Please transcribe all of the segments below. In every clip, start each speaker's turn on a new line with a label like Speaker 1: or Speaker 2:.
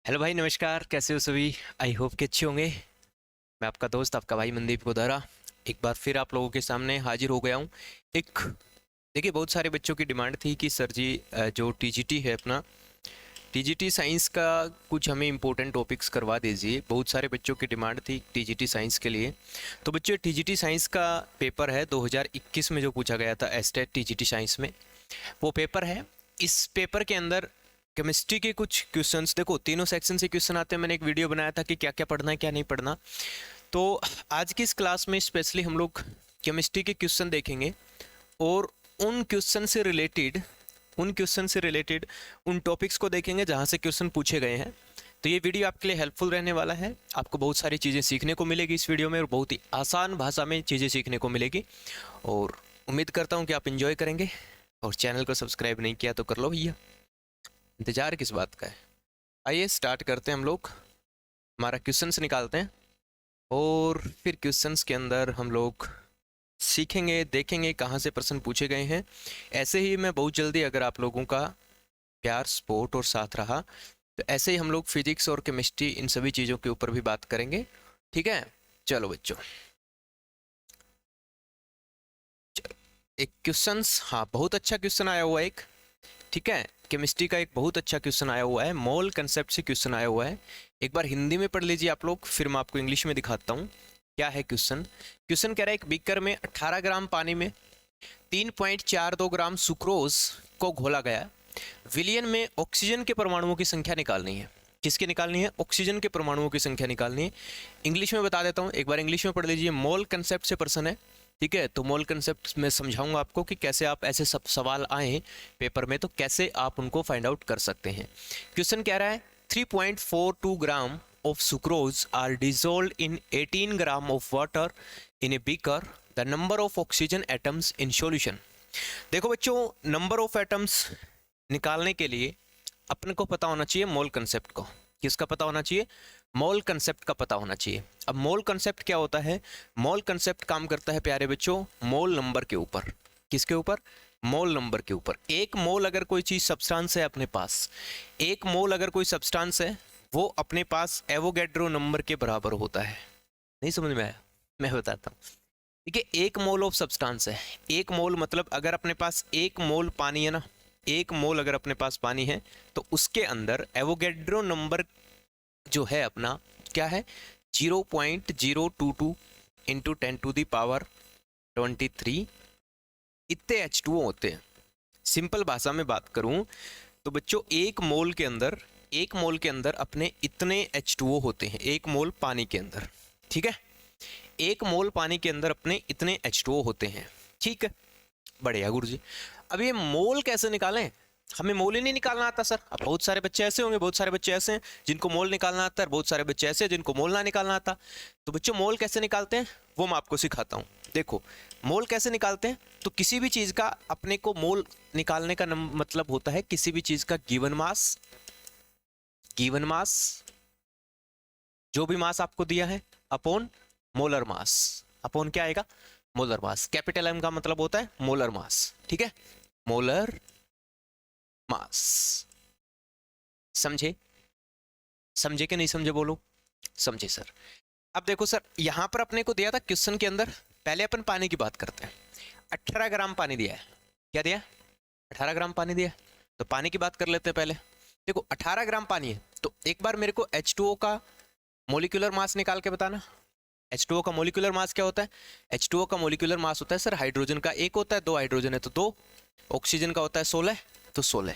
Speaker 1: Hello भाई, नमस्कार। कैसे हो सभी? आई होप कि अच्छे होंगे। मैं आपका दोस्त, आपका भाई मनदीप गोदारा एक बार फिर आप लोगों के सामने हाजिर हो गया हूँ। एक देखिए, बहुत सारे बच्चों की डिमांड थी कि सर जी, जो टीजीटी है अपना, टीजीटी साइंस का कुछ हमें इंपॉर्टेंट टॉपिक्स करवा दीजिए। बहुत सारे बच्चों की डिमांड थी टीजीटी साइंस के लिए। तो बच्चों, टीजीटी साइंस का पेपर है 2021 में जो पूछा गया था एस्टेट टीजीटी साइंस में, वो पेपर है। इस पेपर के अंदर केमिस्ट्री के कुछ क्वेश्चंस, देखो तीनों सेक्शन से क्वेश्चन आते हैं। मैंने एक वीडियो बनाया था कि क्या क्या पढ़ना है क्या नहीं पढ़ना। तो आज की इस क्लास में स्पेशली हम लोग केमिस्ट्री के क्वेश्चन देखेंगे और उन क्वेश्चन से रिलेटेड उन टॉपिक्स को देखेंगे जहाँ से क्वेश्चन पूछे गए हैं। तो ये वीडियो आपके लिए हेल्पफुल रहने वाला है। आपको बहुत सारी चीज़ें सीखने को मिलेगी इस वीडियो में और बहुत ही आसान भाषा में चीज़ें सीखने को मिलेगी। और उम्मीद करता हूँ कि आप इंजॉय करेंगे। और चैनल को सब्सक्राइब नहीं किया तो कर लो भैया, इंतजार किस बात का है। आइए स्टार्ट करते हैं हम लोग। हमारा क्वेश्चंस निकालते हैं और फिर क्वेश्चंस के अंदर हम लोग सीखेंगे, देखेंगे कहाँ से प्रश्न पूछे गए हैं। ऐसे ही मैं बहुत जल्दी, अगर आप लोगों का प्यार, सपोर्ट और साथ रहा, तो ऐसे ही हम लोग फिजिक्स और केमिस्ट्री, इन सभी चीज़ों के ऊपर भी बात करेंगे। ठीक है, चलो बच्चों। एक क्वेश्चंस, हाँ बहुत अच्छा क्वेश्चन आया हुआ है एक। ठीक है, केमिस्ट्री का एक बहुत अच्छा क्वेश्चन आया हुआ है, मोल कंसेप्ट से क्वेश्चन आया हुआ है। एक बार हिंदी में पढ़ लीजिए आप लोग, फिर मैं आपको इंग्लिश में दिखाता हूँ क्या है क्वेश्चन। क्वेश्चन कह रहा है एक बीकर में 18 ग्राम पानी में 3.42 ग्राम सुक्रोज को घोला गया। विलियन में ऑक्सीजन के परमाणुओं की संख्या निकालनी है। किसकी निकालनी है? ऑक्सीजन के परमाणुओं की संख्या निकालनी है। इंग्लिश में बता देता हूँ, एक बार इंग्लिश में पढ़ लीजिए। मोल कंसेप्ट से प्रश्न है। ठीक है, तो मोल कंसेप्ट में समझाऊंगा आपको कि कैसे आप ऐसे सब सवाल आए पेपर में तो कैसे आप उनको फाइंड आउट कर सकते हैं। क्वेश्चन कह रहा है 3.42 ग्राम of sucrose are dissolved in 18 gram of water in a beaker. The number of oxygen atoms in solution. देखो बच्चों, नंबर ऑफ एटम्स निकालने के लिए अपने को पता होना चाहिए मोल कंसेप्ट को। किसका पता होना चाहिए? मोल कंसेप्ट का पता होना चाहिए। अब मोल कंसेप्ट क्या होता है? मोल कंसेप्ट काम करता है प्यारे बच्चों मोल नंबर के ऊपर। किसके ऊपर? मोल नंबर के ऊपर। एक मोल अगर कोई चीज सब्सटेंस है अपने पास, एक मोल अगर कोई सब्सटेंस है, वो अपने पास एवोगैड्रो नंबर के बराबर होता है। नहीं समझ में आया? मैं बताता हूँ। देखिए, एक मोल ऑफ सब्सटेंस है। एक मोल मतलब अगर अपने पास एक मोल पानी है ना, एक मोल अगर अपने पास पानी है तो उसके अंदर एवोगैड्रो नंबर जो है अपना क्या है? 0.022 इंटू 10⁻23 इतने H2O होते हैं। सिंपल भाषा में बात करूं तो बच्चों, एक मोल के अंदर अपने इतने H2O होते हैं, एक मोल पानी के अंदर। ठीक है, एक मोल पानी के अंदर अपने इतने H2O होते हैं। ठीक है, बढ़िया गुरुजी। अब ये मोल कैसे निकालें? हमें मोल ही नहीं निकालना आता सर। अब बहुत सारे बच्चे ऐसे होंगे, बहुत सारे बच्चे ऐसे हैं जिनको मोल निकालना आता है, बहुत सारे बच्चे ऐसे हैं जिनको मोल ना निकालना आता। तो बच्चों, मोल कैसे निकालते हैं वो मैं आपको सिखाता हूँ। देखो, मोल कैसे निकालते हैं, तो किसी भी चीज का अपने को मोल निकालने का मतलब होता है किसी भी चीज का गिवन मास, जो भी मास आपको दिया है, अपॉन मोलर मास। अपॉन क्या आएगा? Molar mass. कैपिटल एम का मतलब होता है मोलर मास। ठीक है, मोलर मास। समझे? समझे कि नहीं समझे? बोलो समझे सर। अब देखो सर, यहां पर अपने को दिया था क्वेश्चन के अंदर, पहले अपन पानी की बात करते हैं। 18 ग्राम पानी दिया है। क्या दिया? 18 ग्राम पानी दिया है। तो पानी की बात कर लेते हैं पहले। देखो, 18 ग्राम पानी है तो एक बार मेरे को H2O का मोलिकुलर मास निकाल के बताना। H2O का मोलिकुलर मास क्या होता है? H2O का मोलिकुलर मास होता है सर, हाइड्रोजन का एक होता है, दो हाइड्रोजन है तो दो, ऑक्सीजन का होता है 16 तो 16,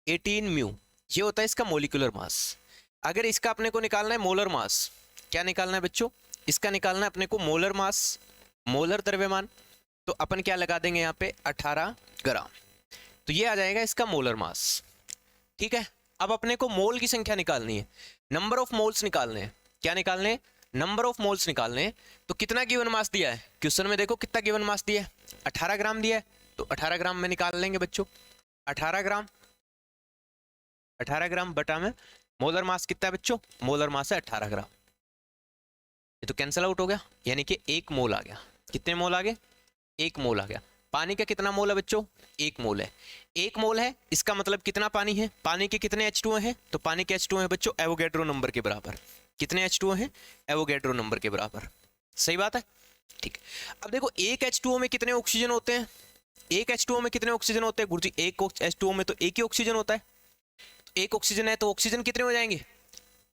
Speaker 1: 18 म्यू, ये होता है इसका मोलिकुलर मास। अगर इसका अपने को निकालना है मोलर मास, क्या निकालना है बच्चों? इसका निकालना है अपने को मोलर मास, मोलर द्रव्यमान। तो अपन क्या लगा देंगे यहाँ पे? 18 ग्राम। तो ये आ जाएगा इसका मोलर मास। ठीक है, अब अपने को मोल की संख्या निकालनी है, नंबर ऑफ मोल्स निकालने हैं। क्या निकालने हैं? नंबर ऑफ मोल्स निकालने हैं। तो कितना गिवन मास दिया है क्वेश्चन में? देखो कितना गिवन मास दिया है, 18 ग्राम दिया है। तो 18 ग्राम में निकाल लेंगे बच्चों। 18 ग्राम, 18 ग्राम बटा में मोलर मास कितना है बच्चों? मोलर मास है 18 ग्राम। ये तो कैंसिल आउट हो गया, यानी कि एक मोल आ गया। कितने मोल आ गए? एक मोल आ गया। पानी का कितना मोल है बच्चों? 1 मोल है। 1 मोल है, इसका मतलब कितना पानी है? पानी के कितने H2O हैं? तो पानी के H2O हैं बच्चों एवोगैड्रो नंबर के बराबर। कितने H2O हैं? एवोगैड्रो नंबर के बराबर। सही बात है, ठीक। अब देखो एक H2O में कितने ऑक्सीजन होते हैं? एक H2O में कितने ऑक्सीजन होते हैं गुरुजी? एक H2O में तो एक ही ऑक्सीजन होता है। तो एक ऑक्सीजन है तो ऑक्सीजन कितने हो जाएंगे?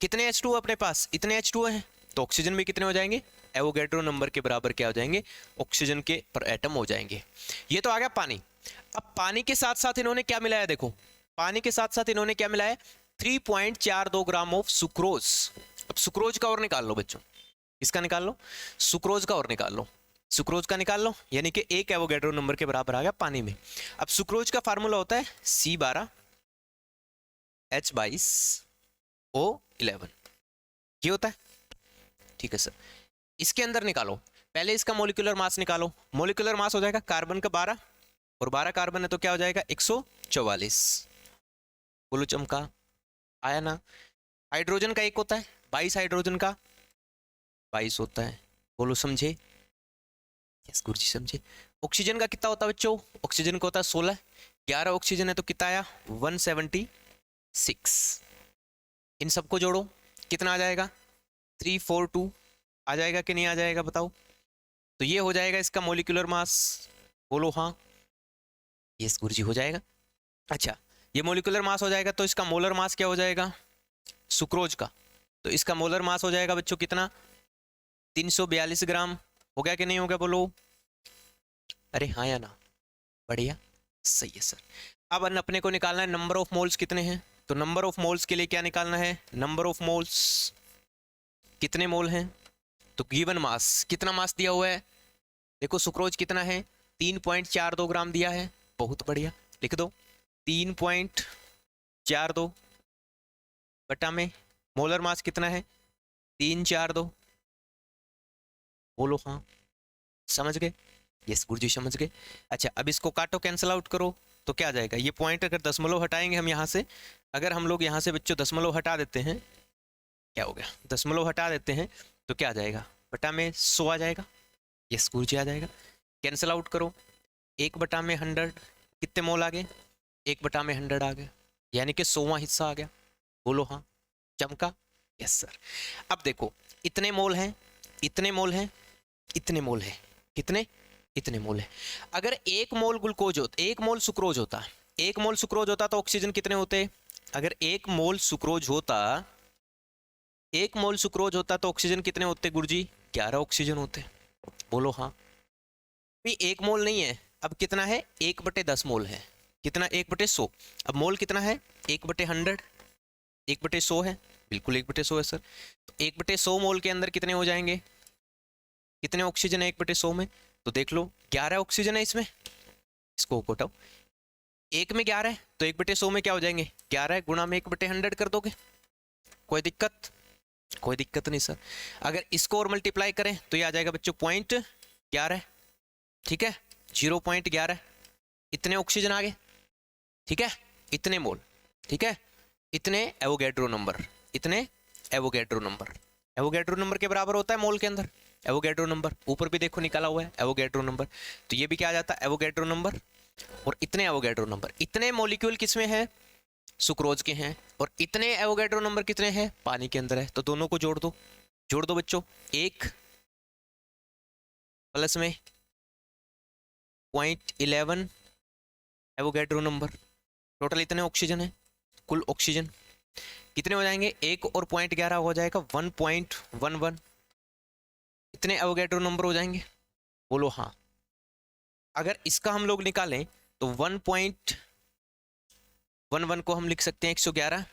Speaker 1: कितने H2O अपने पास? इतने H2O हैं, तो ऑक्सीजन भी कितने हो जाएंगे? एवोगैड्रो नंबर के बराबर क्या हो जाएंगे? ऑक्सीजन के पर एटम हो जाएंगे। ये तो आ गया पानी। अब पानी के साथ साथ इन्होंने क्या मिलाया? देखो पानी के साथ साथ इन्होंने क्या मिलाया? 3.42 ग्राम ऑफ सुक्रोज। अब सुक्रोज का और निकाल लो बच्चों। इसका निकाल लो, सुक्रोज का और निकाल लो। सुक्रोज का निकाल लो, यानी कि एक एवोगैड्रो नंबर के बराबर आ गया पानी में। अब सुक्रोज का फार्मूला होता है C12H22O11, ये होता है, ठीक है सर। इसके अंदर निकालो, पहले इसका मोलिकुलर मास निकालो। मोलिकुलर मास हो जाएगा कार्बन का 12, और 12 कार्बन है तो क्या हो जाएगा? 144। बोलो चमका, आया ना? हाइड्रोजन का एक होता है, 22 हाइड्रोजन का 22 होता है। बोलो समझे? यस गुरुजी समझे। ऑक्सीजन का कितना होता है बच्चों? ऑक्सीजन का होता है 16। 11 ऑक्सीजन है तो कितना आया? 176। इन सबको जोड़ो, कितना आ जाएगा? 342 आ जाएगा कि नहीं आ जाएगा बताओ? तो ये हो जाएगा इसका मोलिकुलर मास। बोलो हाँ, यस गुरुजी हो जाएगा। अच्छा, ये मोलिकुलर मास हो जाएगा तो इसका मोलर मास क्या हो जाएगा? सुक्रोज का, तो इसका मोलर मास हो जाएगा बच्चों कितना? 342 ग्राम। हो गया कि नहीं हो गया? बोलो अरे हाँ या ना? बढ़िया, सही है सर। अब अपने को निकालना है नंबर ऑफ मोल्स कितने हैं। तो नंबर ऑफ मोल्स के लिए क्या निकालना है? नंबर ऑफ मोल्स कितने मोल हैं, तो गिवन मास, कितना मास दिया हुआ है? देखो सुक्रोज कितना है? 3.42 ग्राम दिया है। बहुत बढ़िया, लिख दो 3.42 बटा में मोलर मास कितना है? 342। बोलो हाँ, समझ गए? यस गुरुजी समझ गए। अच्छा, अब इसको काटो, कैंसिल आउट करो, तो क्या आ जाएगा? ये पॉइंट अगर दशमलव हटाएंगे हम यहाँ से, अगर हम लोग यहाँ से बच्चों दशमलव हटा देते हैं, क्या हो गया? दशमलव हटा देते हैं तो क्या आ जाएगा? बटा में 100 आ जाएगा। यस गुरुजी आ जाएगा। कैंसिल आउट करो, 1/100 कितने मोल आ गए? 1/100 आ गया, यानी कि 100वां हिस्सा आ गया। बोलो हाँ, चमका? Yes sir. अब देखो इतने मोल हैं, इतने मोल हैं, इतने मोल हैं, कितने? इतने मोल है। अगर 1 मोल ग्लूकोज होता, 1 मोल सुक्रोज होता, 1 मोल सुक्रोज होता तो ऑक्सीजन कितने होते? अगर 1 मोल सुक्रोज होता, 1 मोल सुक्रोज होता तो ऑक्सीजन कितने होते गुरुजी? 11 ऑक्सीजन होते। बोलो हाँ। भी 1 मोल नहीं है, अब कितना है? 1/10 मोल है। कितना? 1/100। अब मोल कितना है? 1/100, 1/100 है, बिल्कुल 1/100 है सर। तो 1/100 मोल के अंदर कितने हो जाएंगे? कितने ऑक्सीजन है 1/100 में? तो देख लो 11 ऑक्सीजन है इसमें, इसको घटाओ, 1 में 11 है तो 1/100 में क्या हो जाएंगे? 11 गुणा में 1/100 कर दोगे, कोई दिक्कत? कोई दिक्कत नहीं सर। अगर इसको और मल्टीप्लाई करें तो ये आ जाएगा बच्चों 0.11, ठीक है, 0.11। इतने ऑक्सीजन आ गए, ठीक है, इतने मोल, ठीक है, इतने एवोगैड्रो नंबर, इतने एवोगैड्रो नंबर। एवोगैड्रो नंबर के बराबर होता है मोल के अंदर एवोगैड्रो नंबर, ऊपर भी देखो निकाला हुआ है एवोगैड्रो नंबर, तो ये भी क्या आ जाता है? Avogadro number. और इतने एवोगैड्रो नंबर, इतने मॉलिक्यूल किसमें है? सुक्रोज के हैं। और इतने एवोगैड्रो नंबर कितने हैं? पानी के अंदर है। तो दोनों को जोड़ दो, जोड़ दो बच्चों, 1 प्लस में 0.11 एवोगैड्रो नंबर, टोटल इतने ऑक्सीजन है। कुल ऑक्सीजन कितने हो जाएंगे? 1 और 0.11 हो जाएगा 1.11, इतने एवोगैड्रो नंबर हो जाएंगे। बोलो हाँ। अगर इसका हम लोग निकालें तो 1.11 को हम लिख सकते हैं 111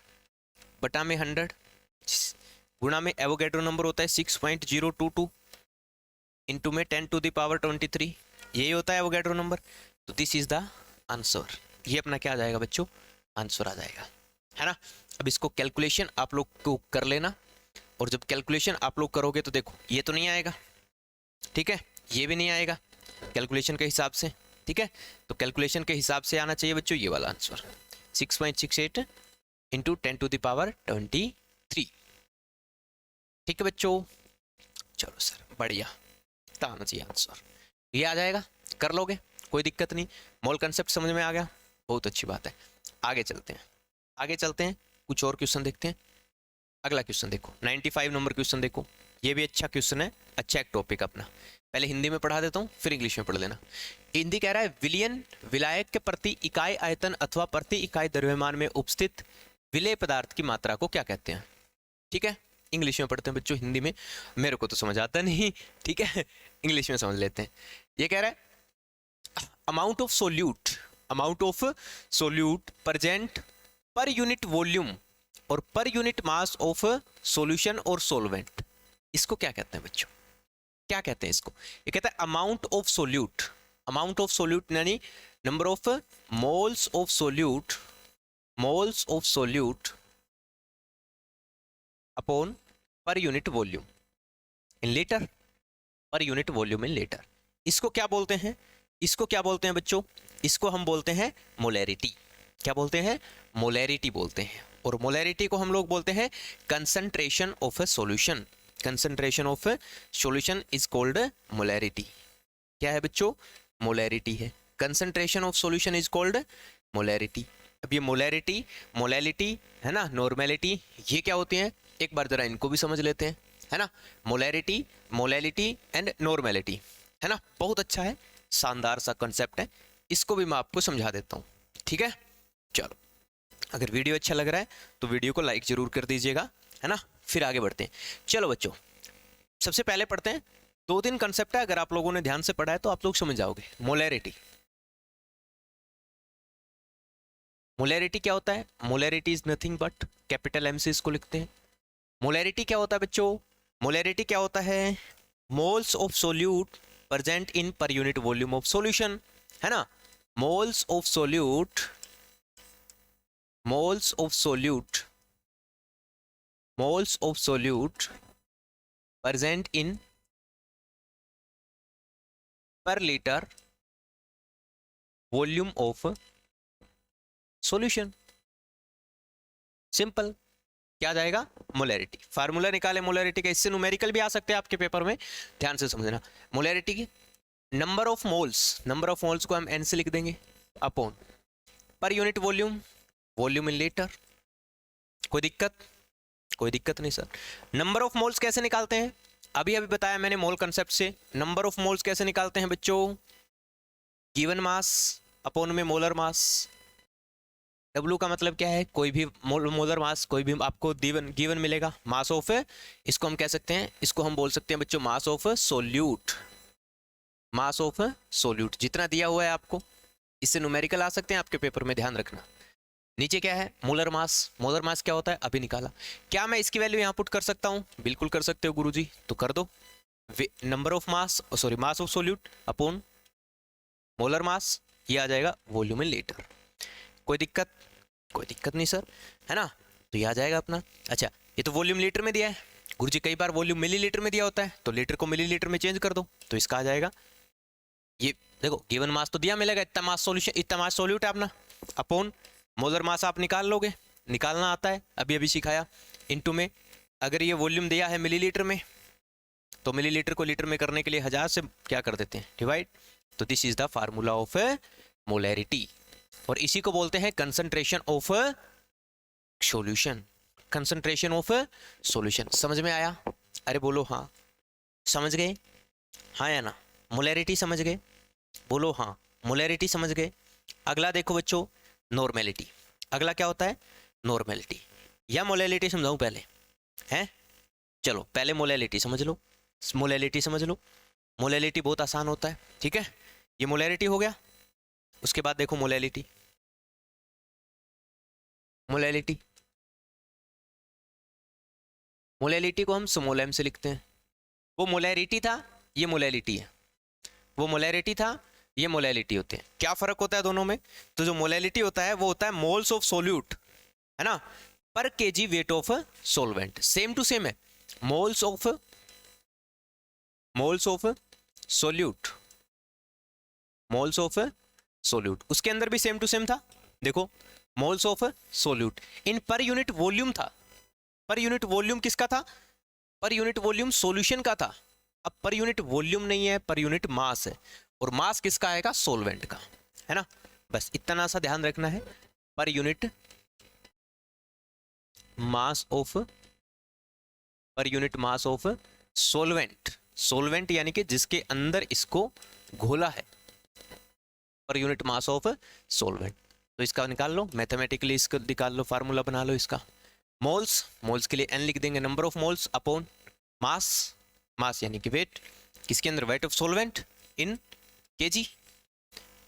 Speaker 1: बटा में 100 गुणा में एवोगैड्रो नंबर होता है 6.022 इंटू में 10⁻23, यही होता है एवोगैड्रो नंबर। तो दिस इज द आंसर। ये अपना क्या आ जाएगा बच्चों? आंसर आ जाएगा, है ना। अब इसको कैलकुलेशन आप लोग को कर लेना, और जब कैलकुलेशन आप लोग करोगे तो देखो ये तो नहीं आएगा, ठीक है, ये भी नहीं आएगा कैलकुलेशन के हिसाब से, ठीक है। तो कैलकुलेशन के हिसाब से आना चाहिए बच्चों ये वाला आंसर 6.68 इंटू 10⁻23, ठीक है बच्चों। चलो सर बढ़िया, इतना आना चाहिए आंसर, ये आ जाएगा, कर लोगे, कोई दिक्कत नहीं, मोल कंसेप्ट समझ में आ गया, बहुत अच्छी बात है। आगे चलते हैं, आगे चलते हैं, कुछ और क्वेश्चन देखते हैं। अगला क्वेश्चन देखो, 95 नंबर क्वेश्चन देखो, ये भी अच्छा क्वेश्चन है, अच्छा एक टॉपिक अपना। पहले हिंदी में पढ़ा देता हूँ, फिर इंग्लिश में पढ़ लेना। हिंदी कह रहा है विलयन विलायक के प्रति इकाई आयतन अथवा प्रति इकाई द्रव्यमान में उपस्थित विलेय पदार्थ की मात्रा को क्या कहते हैं। ठीक है, इंग्लिश में पढ़ते हैं बच्चों, हिंदी में मेरे को तो समझ आता नहीं, ठीक है, इंग्लिश में समझ लेते हैं। ये कह रहा है amount of solute present per unit volume और per unit mass of solution और सॉल्वेंट, इसको क्या कहते हैं बच्चों, क्या कहते हैं इसको। ये कहता है अमाउंट ऑफ सोल्यूट यानी number of moles of solute upon पर यूनिट वॉल्यूम इन लीटर, पर यूनिट वॉल्यूम इन लीटर। इसको क्या बोलते हैं, इसको क्या बोलते हैं बच्चों, इसको हम बोलते हैं मोलैरिटी। क्या बोलते हैं, मोलैरिटी बोलते हैं। और मोलैरिटी को हम लोग बोलते हैं concentration of A solution, concentration of A solution is called molarity. क्या है बच्चों, मोलैरिटी है, concentration of solution is called molarity. अब ये मोलैरिटी, मोलैलिटी है ना, नॉर्मेलिटी, ये क्या होती हैं, एक बार जरा इनको भी समझ लेते हैं, है ना। मोलैरिटी, मोलैलिटी एंड नॉर्मेलिटी, है ना, बहुत अच्छा है, शानदार सा कंसेप्ट है, इसको भी मैं आपको समझा देता हूँ। ठीक है, चलो, अगर वीडियो अच्छा लग रहा है तो वीडियो को लाइक जरूर कर दीजिएगा, है ना। फिर आगे बढ़ते हैं। चलो बच्चों, सबसे पहले पढ़ते हैं, 2-3 कंसेप्ट है, अगर आप लोगों ने ध्यान से पढ़ा है तो आप लोग समझ जाओगे। मोलैरिटी, मोलैरिटी क्या होता है, molarity is nothing but, capital M से इसको लिखते हैं। मोलैरिटी क्या होता है बच्चों, मोलैरिटी क्या होता है, moles of solute present in पर यूनिट वॉल्यूम ऑफ सॉल्यूशन, है ना। Moles of solute present in per liter volume of solution। Simple, क्या आ जाएगा, मोलैरिटी। फार्मूला निकाले मोलैरिटी का, इससे न्यूमेरिकल भी आ सकते हैं आपके पेपर में, ध्यान से समझना। मोलैरिटी की नंबर ऑफ मोल्स को हम n से लिख देंगे अपॉन पर यूनिट वॉल्यूम इन लीटर। कोई दिक्कत नहीं सर। नंबर ऑफ मोल्स कैसे निकालते हैं, अभी बताया मैंने मोल कंसेप्ट से। नंबर ऑफ मोल्स कैसे निकालते हैं बच्चों, गिवन मास अपॉन में मोलर मास। W का मतलब क्या है, कोई भी मोलर मास, कोई भी आपको गिवन मिलेगा, मास ऑफ, इसको हम कह सकते हैं, इसको हम बोल सकते हैं बच्चों मास ऑफ सोल्यूट, जितना दिया हुआ है आपको। इससे न्यूमेरिकल आ सकते हैं आपके पेपर में, ध्यान रखना। नीचे क्या है, मोलर मास क्या होता है, अभी निकाला। क्या मैं इसकी वैल्यू यहाँ पुट कर सकता हूँ, बिल्कुल कर सकते हो गुरुजी, तो कर दो। Number of mass of solute upon molar मास, ये आ जाएगा वॉल्यूम इन लीटर। कोई दिक्कत नहीं सर, है ना, तो ये आ जाएगा अपना। अच्छा, ये तो वॉल्यूम लीटर में दिया है गुरुजी, कई बार वॉल्यूम मिलीलीटर में दिया होता है, तो लीटर को मिलीलीटर में चेंज कर दो, तो इसका आ जाएगा, ये देखो गिवन मास तो दिया मिलेगा, इतना मास सोल्यूट है अपना, अपॉन मोलर मास आप निकाल लोगे, निकालना आता है, अभी सिखाया। इनटू में अगर ये वॉल्यूम दिया है मिलीलीटर में, तो मिलीलीटर को लीटर में करने के लिए 1000 से क्या कर देते हैं, डिवाइड। तो this is the formula of molarity, और इसी को बोलते हैं कंसंट्रेशन ऑफ सॉल्यूशन। समझ में आया, अरे बोलो हाँ, समझ गए, हाँ या ना, मोलैरिटी समझ गए, बोलो हाँ, मोलैरिटी समझ गए। अगला देखो बच्चों, नॉर्मेलिटी। अगला क्या होता है, नॉर्मेलिटी या मोलैलिटी समझाऊं पहले, हैं, चलो पहले मोलैलिटी समझ लो। मोलैलिटी बहुत आसान होता है, ठीक है, ये मोलैरिटी हो गया। उसके बाद देखो मोलैलिटी को हम स्मॉल m से लिखते हैं। वो मोलैरिटी था, ये मोलैलिटी है, वो मोलैरिटी था, ये मोलैलिटी होते हैं। क्या फर्क होता है दोनों में, तो जो मोलैलिटी होता है वो होता है मोल्स ऑफ सोल्यूट, है ना, पर kg weight of solvent, same to same है। मोल्स ऑफ सोल्यूट, उसके अंदर भी सेम टू सेम था, देखो मोल्स ऑफ सोल्यूट इन पर यूनिट वॉल्यूम था। पर यूनिट वॉल्यूम किसका था, पर यूनिट वॉल्यूम सॉल्यूशन का था। अब पर यूनिट वॉल्यूम नहीं है, पर यूनिट मास है, और मास किसका आएगा, सोलवेंट का, है ना। बस इतना सा ध्यान रखना है, पर यूनिट मास ऑफ, पर unit mass of solvent, solvent यानी कि जिसके अंदर इसको घोला है, पर यूनिट मास ऑफ सोलवेंट। तो इसका निकाल लो मैथमेटिकली, इसको निकाल लो, फार्मूला बना लो इसका। मोल्स, मोल्स के लिए n लिख देंगे, number of moles upon mass, mass यानी कि वेट, किसके अंदर, weight of solvent in KG,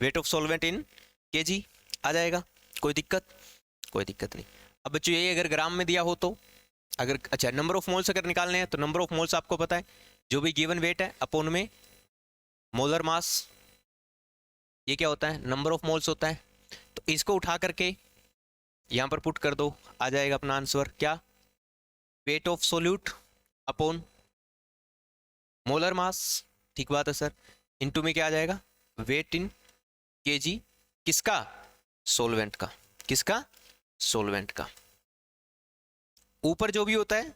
Speaker 1: weight of solvent in KG आ जाएगा। कोई दिक्कत, कोई दिक्कत नहीं। अब बच्चों ये अगर ग्राम में दिया हो तो, अगर अच्छा नंबर ऑफ मोल्स अगर निकालने हैं तो नंबर ऑफ मोल्स आपको पता है, जो भी गिवन वेट है अपॉन में मोलर मास, ये क्या होता है, नंबर ऑफ मोल्स होता है। तो इसको उठा करके यहाँ पर पुट कर दो, आ जाएगा अपना आंसर क्या, wait of solute upon molar मास, ठीक बात है सर, इनटू में क्या आ जाएगा, वेट इन केजी, किसका, सोलवेंट का, किसका, सोलवेंट का। ऊपर जो भी होता है,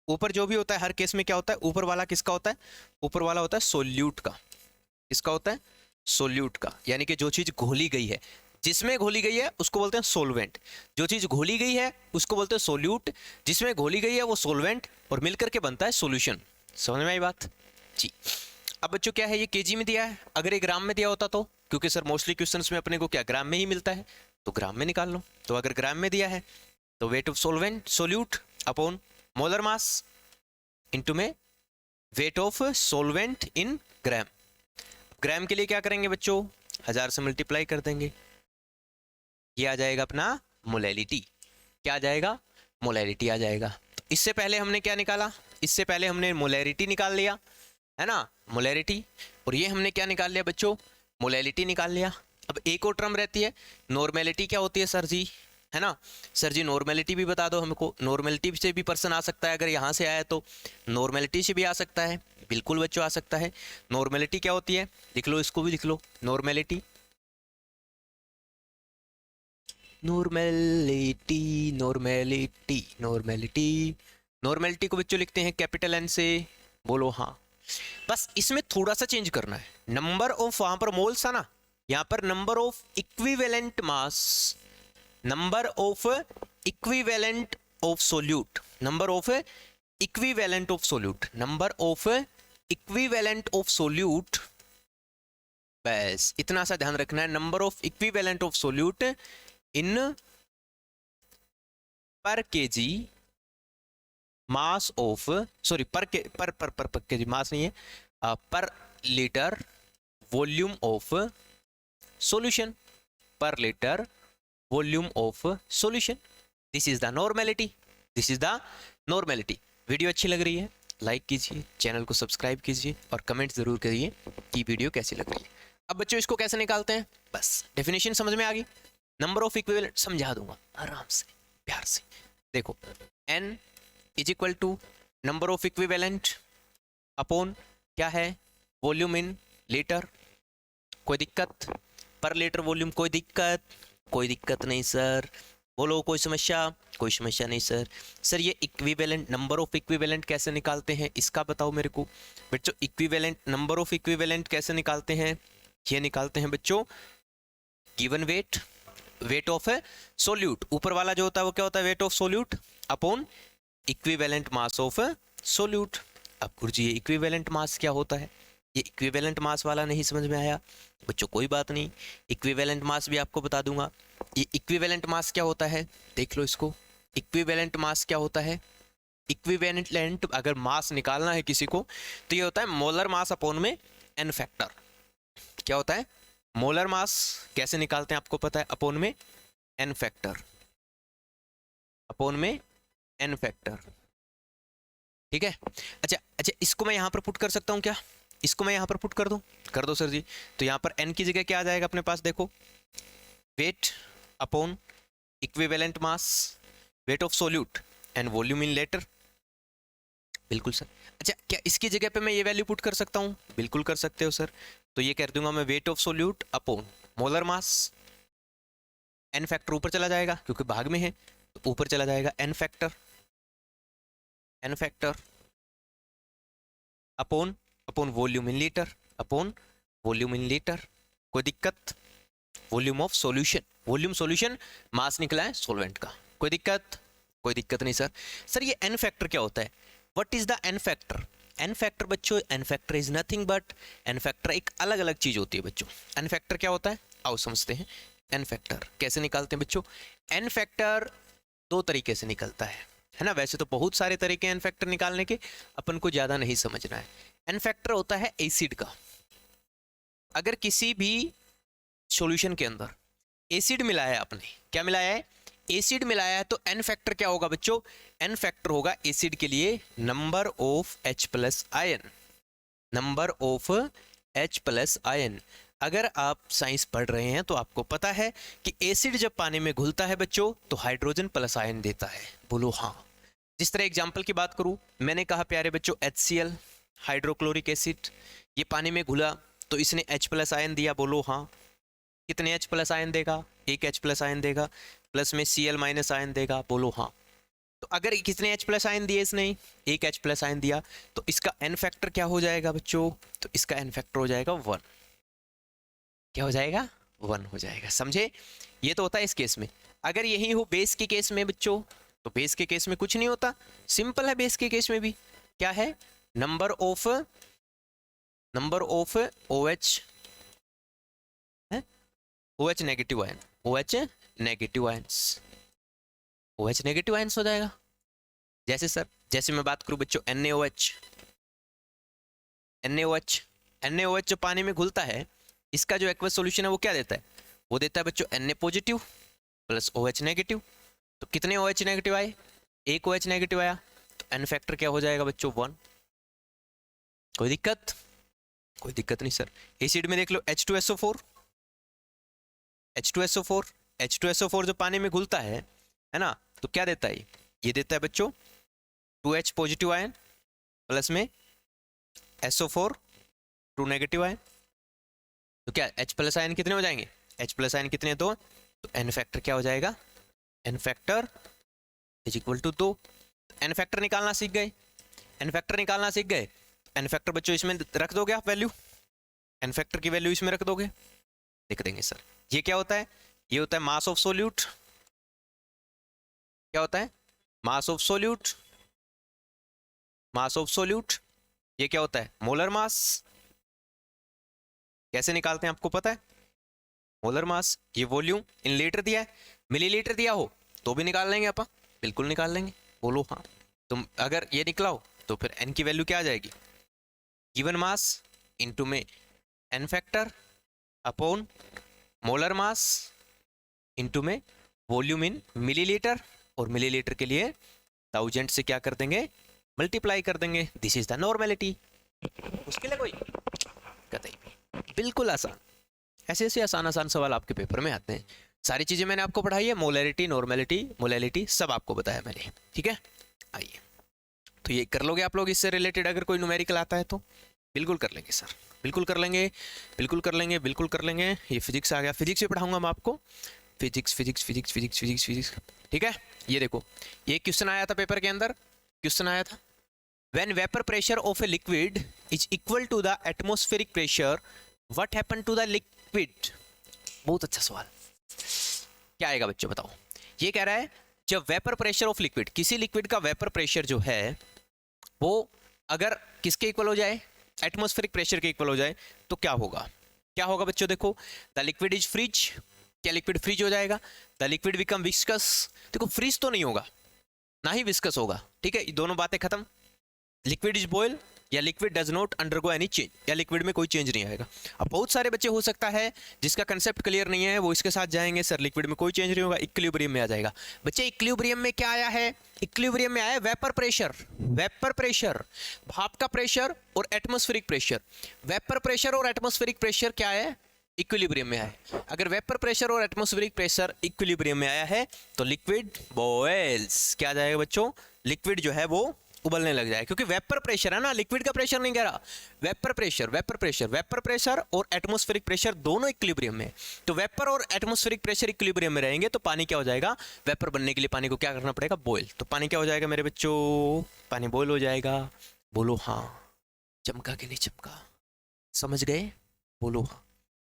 Speaker 1: ऊपर जो भी होता है हर केस में क्या होता है, ऊपर वाला किसका होता है, ऊपर वाला होता है सोल्यूट का, किसका होता है, सोल्यूट का, यानी कि जो चीज घोली गई है, जिसमें घोली गई है उसको बोलते हैं सोलवेंट, जो चीज घोली गई है उसको बोलते हैं सोल्यूट, जिसमें घोली गई है वो सोलवेंट, और मिलकर के बनता है सॉल्यूशन। समझ में आई बात जी। अब बच्चों क्या है, ये केजी में दिया है, अगर ये ग्राम में दिया होता तो, क्योंकि सर मोस्टली क्वेश्चंस में अपने को क्या ग्राम में ही मिलता है, तो ग्राम में निकाल लो। तो अगर ग्राम में दिया है तो wait of solvent solute upon molar mass into में वेट ऑफ सोलवेंट इन ग्राम। ग्राम के लिए क्या करेंगे बच्चों, 1000 से मल्टीप्लाई कर देंगे, ये आ जाएगा अपना मोलैलिटी, क्या आ जाएगा, मोलैलिटी आ जाएगा। तो इससे पहले हमने क्या निकाला, इससे पहले हमने मोलैरिटी निकाल लिया, है ना, मोलैरिटी, और ये हमने क्या निकाल लिया बच्चों, मोलैलिटी निकाल लिया। अब एक और टर्म रहती है नॉर्मेलिटी, क्या होती है सर जी, है ना, सर जी नॉर्मेलिटी भी बता दो हमको। नॉर्मेलिटी से भी पर्सन आ सकता है, अगर यहाँ से आया तो नॉर्मेलिटी से भी आ सकता है, बिल्कुल बच्चों आ सकता है। नॉर्मेलिटी क्या होती है, लिख लो, इसको भी लिख लो, normality, normality, normality, normality, normality को बच्चों लिखते हैं कैपिटल एन से, बोलो हाँ। बस इसमें थोड़ा सा चेंज करना है, नंबर ऑफ, वहां पर मोल्स था ना, यहाँ पर number of equivalent mass, number of equivalent of solute, number of equivalent of solute, number of equivalent of solute, बस इतना सा ध्यान रखना है, number of equivalent of solute इन पर केजी मास ऑफ, सॉरी पर के पर केजी मास नहीं है, पर लीटर वॉल्यूम ऑफ सॉल्यूशन, पर litre volume of solution, this is the normality, this is the normality. Video अच्छी लग रही है लाइक कीजिए, चैनल को सब्सक्राइब कीजिए और कमेंट जरूर करिए कि वीडियो कैसी लग रही है। अब बच्चों इसको कैसे निकालते हैं, बस डेफिनेशन समझ में आ गई, नंबर ऑफ इक्विवेलेंट समझा दूंगा आराम से प्यार से। देखो n is equal to number of equivalent upon क्या है, वॉल्यूम इन लीटर, कोई दिक्कत, पर लीटर वॉल्यूम, कोई दिक्कत, कोई दिक्कत नहीं सर, बोलो कोई समस्या, कोई समस्या नहीं सर। सर ये इक्विवेलेंट, नंबर ऑफ इक्विवेलेंट कैसे निकालते हैं इसका बताओ मेरे को बच्चों। इक्विवेलेंट, नंबर ऑफ इक्विवेलेंट कैसे निकालते हैं, ये निकालते हैं बच्चों, given weight, wait of solute, ऊपर वाला जो होता है वो क्या होता है, wait of solute upon equivalent mass of solute. अब गुरुजी ये इक्विवेलेंट मास क्या होता है, ये इक्विवेलेंट मास वाला नहीं समझ में आया बच्चों, कोई बात नहीं, इक्विवेलेंट मास भी आपको बता दूंगा। ये इक्विवेलेंट मास क्या होता है, देख लो इसको, इक्विवेलेंट मास क्या होता है, इक्विवेलेंट अगर मास निकालना है किसी को तो ये होता है मोलर मास अपॉन में एन फैक्टर। क्या होता है, मोलर मास कैसे निकालते हैं आपको पता है, अपॉन में एन फैक्टर, अपॉन में एन फैक्टर, ठीक है। अच्छा अच्छा, इसको मैं यहाँ पर पुट कर सकता हूँ क्या, इसको मैं यहाँ पर पुट कर दो सर जी। तो यहाँ पर n की जगह क्या आ जाएगा अपने पास, देखो weight upon equivalent mass, wait of solute and volume in litre, बिल्कुल सर। अच्छा क्या इसकी जगह पे मैं ये वैल्यू पुट कर सकता हूँ, बिल्कुल कर सकते हो सर। तो ये कर दूंगा मैं, weight of solute upon molar mass, n factor ऊपर चला जाएगा क्योंकि भाग में है तो ऊपर चला जाएगा, N factor, N factor upon upon volume in litre upon volume in litre, कोई दिक्कत? Volume of solution, volume solution, mass निकला है सॉल्वेंट का, कोई दिक्कत? कोई दिक्कत नहीं सर। सर ये एन फैक्टर क्या होता है? What is the N factor? N factor बच्चों, N factor is nothing but, N factor एक अलग अलग चीज होती है बच्चों। एन फैक्टर क्या होता है आओ समझते हैं। एन फैक्टर कैसे निकालते हैं बच्चों? एन फैक्टर दो तरीके से निकलता है ना। वैसे तो बहुत सारे तरीके हैं एन फैक्टर निकालने के, अपन को ज्यादा नहीं समझना है। एन फैक्टर होता है एसिड का। अगर किसी भी सॉल्यूशन के अंदर एसिड मिलाया है आपने, क्या मिलाया है? एसिड मिलाया है, तो एन फैक्टर क्या होगा बच्चों? एन फैक्टर होगा एसिड के लिए number of H plus ion, number of H plus ion. अगर आप साइंस पढ़ रहे हैं तो आपको पता है कि एसिड जब पानी में घुलता है बच्चों तो हाइड्रोजन प्लस आयन देता है, बोलो हाँ। जिस तरह एग्जांपल की बात करूं, मैंने कहा प्यारे बच्चों HCl हाइड्रोक्लोरिक एसिड, ये पानी में घुला तो इसने H प्लस आयन दिया, बोलो हाँ। कितने H प्लस आयन देगा? एक H प्लस आयन देगा, प्लस में Cl माइनस आयन देगा, बोलो हाँ। तो अगर कितने H प्लस आयन दिए इसने? एक H प्लस आयन दिया, तो इसका एन फैक्टर क्या हो जाएगा बच्चों? तो इसका एन फैक्टर हो जाएगा 1। क्या हो जाएगा? 1 हो जाएगा, समझे? ये तो होता है इस केस में। अगर यही हो बेस के केस में बच्चों, तो बेस के केस में कुछ नहीं होता, सिंपल है। बेस के केस में भी क्या है? नंबर ऑफ OH है, OH negative ion, OH negative ions, OH negative ions हो जाएगा। जैसे सर, जैसे मैं बात करूं बच्चों NaOH जो पानी में घुलता है, इसका जो एक्वस सॉल्यूशन है वो क्या देता है? वो देता है बच्चों Na positive plus OH negative. तो कितने OH नेगेटिव आए? एक OH नेगेटिव आया, तो एन फैक्टर क्या हो जाएगा बच्चों? 1। कोई दिक्कत? कोई दिक्कत नहीं सर। एसिड में देख लो H2SO4, H2SO4 जो पानी में घुलता है ना, तो क्या देता है? ये देता है बच्चों 2H पॉजिटिव आयन प्लस में SO4 2 नेगेटिव आयन। तो क्या H प्लस आयन कितने हो जाएंगे? H प्लस आयन कितने? 2। तो एन फैक्टर क्या हो जाएगा? N factor is equal to 2। N factor निकालना सीख गए, एन फैक्टर निकालना सीख गए। एन फैक्टर बच्चों इसमें रख दोगे आप वैल्यू, एन फैक्टर की वैल्यू इसमें रख दोगे, लिख देंगे सर। ये क्या होता है? ये होता है मास ऑफ सोल्यूट। क्या होता है? Mass of solute, mass of solute. ये क्या होता है? Molar mass. कैसे निकालते हैं आपको पता है? Molar mass. ये वॉल्यूम इन लीटर दिया है, मिलीलीटर दिया हो तो भी निकाल लेंगे अपन, बिल्कुल निकाल लेंगे, बोलो हाँ। तुम अगर ये निकला हो तो फिर एन की वैल्यू क्या आ जाएगी? गिवन मास इनटू में n factor upon molar mass into में वॉल्यूम इन मिलीलीटर, और मिलीलीटर के लिए 1000 से क्या कर देंगे? मल्टीप्लाई कर देंगे। This is the normality. मुश्किल है कोई? कतई भी, बिल्कुल आसान। ऐसे ऐसे आसान आसान सवाल आपके पेपर में आते हैं। सारी चीजें मैंने आपको पढ़ाई है, मोलैरिटी, नॉर्मेलिटी, मोलैलिटी सब आपको बताया मैंने, ठीक है। आइए, तो ये कर लोगे आप लोग इससे रिलेटेड? अगर कोई न्यूमेरिकल आता है तो बिल्कुल कर लेंगे सर, बिल्कुल कर लेंगे, बिल्कुल कर लेंगे, बिल्कुल कर लेंगे। ये फिजिक्स आ गया, फिजिक्स भी पढ़ाऊंगा मैं आपको, physics physics physics physics physics physics, ठीक है। ये देखो, ये क्वेश्चन आया था पेपर के अंदर, क्वेश्चन आया था when vapour pressure of a liquid is equal to the atmospheric pressure what happen to the liquid. बहुत अच्छा सवाल। क्या आएगा बच्चों बताओ? ये कह रहा है जब वेपर प्रेशर ऑफ लिक्विड, किसी लिक्विड का वेपर प्रेशर जो है वो अगर किसके इक्वल हो जाए? एटमॉस्फेरिक प्रेशर के इक्वल हो जाए तो क्या होगा? क्या होगा बच्चों? देखो, द लिक्विड इज फ्रीज। क्या लिक्विड फ्रीज हो जाएगा? The liquid become viscous. देखो, फ्रीज तो नहीं होगा, ना ही विस्कस होगा, ठीक है, ये दोनों बातें खत्म। लिक्विड इज बॉयल, या liquid does not undergo any change, या लिक्विड में कोई चेंज नहीं आएगा। अब बहुत सारे बच्चे हो सकता है जिसका कंसेप्ट क्लियर नहीं है, वो इसके साथ जाएंगे सर लिक्विड में कोई चेंज नहीं होगा, इक्विलिब्रियम में आ जाएगा। बच्चे इक्विलिब्रियम में क्या आया है? इक्विलिब्रियम में आया है वेपर प्रेशर। वेपर प्रेशर, भाप का प्रेशर और एटमॉस्फेरिक प्रेशर। वेपर प्रेशर और एटमॉस्फेरिक प्रेशर क्या है? इक्विलिब्रियम में आया। अगर वेपर प्रेशर और एटमॉस्फेरिक प्रेशर इक्विलिब्रियम में आया है तो लिक्विड बॉयल्स। क्या आ जाएगा बच्चों? लिक्विड जो है वो उबलने लग जाए, क्योंकि वेपर प्रेशर है ना, लिक्विड का प्रेशर नहीं कह रहा। Vapour pressure, vapour pressure, vapour pressure और एटमॉस्फेरिक प्रेशर दोनों इक्विलिब्रियम में। तो वेपर और एटमॉस्फेरिक प्रेशर इक्विलिब्रियम में रहेंगे तो पानी क्या हो जाएगा? वेपर बनने के लिए पानी को क्या करना पड़ेगा? बॉयल। तो पानी क्या हो जाएगा मेरे बच्चों? पानी बॉयल हो जाएगा, बोलो हाँ। चमका कि नहीं चमका? समझ गए? बोलो हाँ।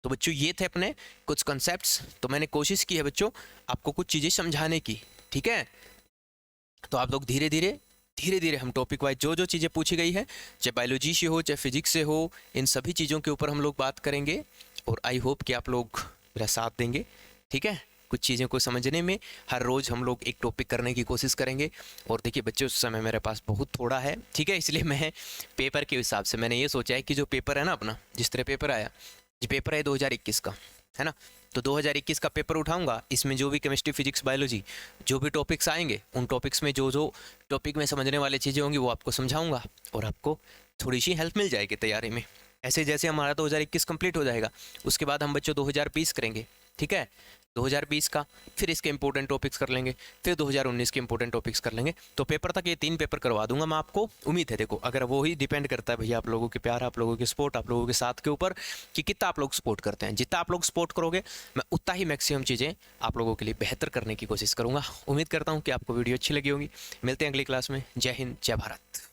Speaker 1: तो बच्चों ये थे अपने कुछ कॉन्सेप्ट्स। तो मैंने कोशिश की है बच्चों आपको कुछ चीज़ें समझाने की, ठीक है। तो आप लोग धीरे धीरे हम टॉपिक वाइज जो जो चीज़ें पूछी गई है, चाहे बायोलॉजी से हो चाहे फिजिक्स से हो, इन सभी चीज़ों के ऊपर हम लोग बात करेंगे। और आई होप कि आप लोग मेरा साथ देंगे, ठीक है। कुछ चीज़ों को समझने में हर रोज़ हम लोग एक टॉपिक करने की कोशिश करेंगे। और देखिए बच्चों उस समय मेरे पास बहुत थोड़ा है, ठीक है, इसलिए मैं पेपर के हिसाब से मैंने ये सोचा है कि जो पेपर है ना अपना, जिस तरह पेपर आया, ये पेपर है 2021 का, है ना। तो 2021 का पेपर उठाऊंगा, इसमें जो भी केमिस्ट्री फिजिक्स बायोलॉजी जो भी टॉपिक्स आएंगे, उन टॉपिक्स में जो जो टॉपिक में समझने वाली चीज़ें होंगी वो आपको समझाऊंगा, और आपको थोड़ी सी हेल्प मिल जाएगी तैयारी में। ऐसे जैसे हमारा 2021 कंप्लीट हो जाएगा, उसके बाद हम बच्चों 2020 करेंगे, ठीक है, 2020 का, फिर इसके इंपॉर्टेंट टॉपिक्स कर लेंगे, फिर 2019 के इंपॉर्टेंट टॉपिक्स कर लेंगे। तो पेपर तक ये 3 पेपर करवा दूंगा मैं आपको, उम्मीद है। देखो अगर वो ही डिपेंड करता है भैया आप लोगों के प्यार, आप लोगों के सपोर्ट, आप लोगों के साथ के ऊपर, कि कितना आप लोग सपोर्ट करते हैं। जितना आप लोग सपोर्ट करोगे मैं उतना ही मैक्सिमम चीज़ें आप लोगों के लिए बेहतर करने की कोशिश करूँगा। उम्मीद करता हूँ कि आपको वीडियो अच्छी लगी होगी। मिलते हैं अगली क्लास में। जय हिंद, जय भारत।